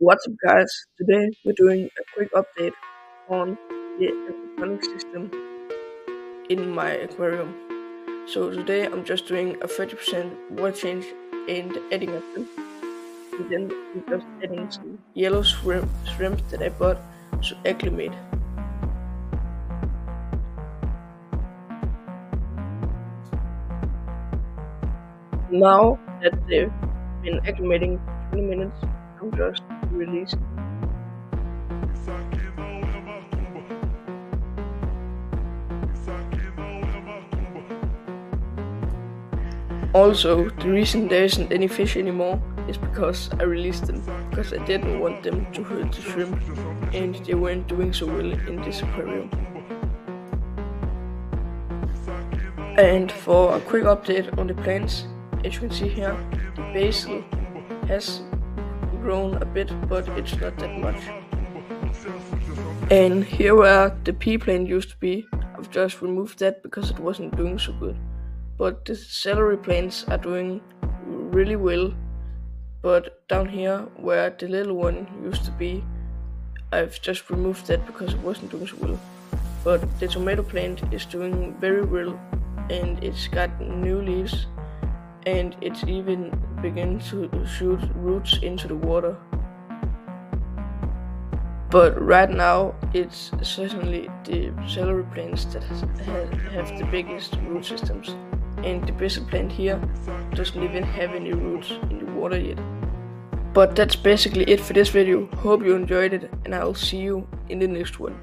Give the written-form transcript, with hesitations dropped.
What's up, guys? Today we're doing a quick update on the aquaponics system in my aquarium. So today I'm just doing a 30% water change and adding a shrimp, and then I'm just adding some yellow shrimp that I bought to acclimate. Now that they've been acclimating 20 minutes, I'm just releasing. Also, the reason there isn't any fish anymore is because I released them, because I didn't want them to hurt the shrimp, and they weren't doing so well in this aquarium. And for a quick update on the plants, as you can see here, the basil has grown a bit, but it's not that much. And here where the pea plant used to be, I've just removed that because it wasn't doing so good. But the celery plants are doing really well. But down here where the little one used to be, I've just removed that because it wasn't doing so well. But the tomato plant is doing very well, and it's got new leaves, and it's even beginning to shoot roots into the water. But right now it's certainly the celery plants that have the biggest root systems, and the basil plant here doesn't even have any roots in the water yet. But that's basically it for this video. Hope you enjoyed it, and I'll see you in the next one.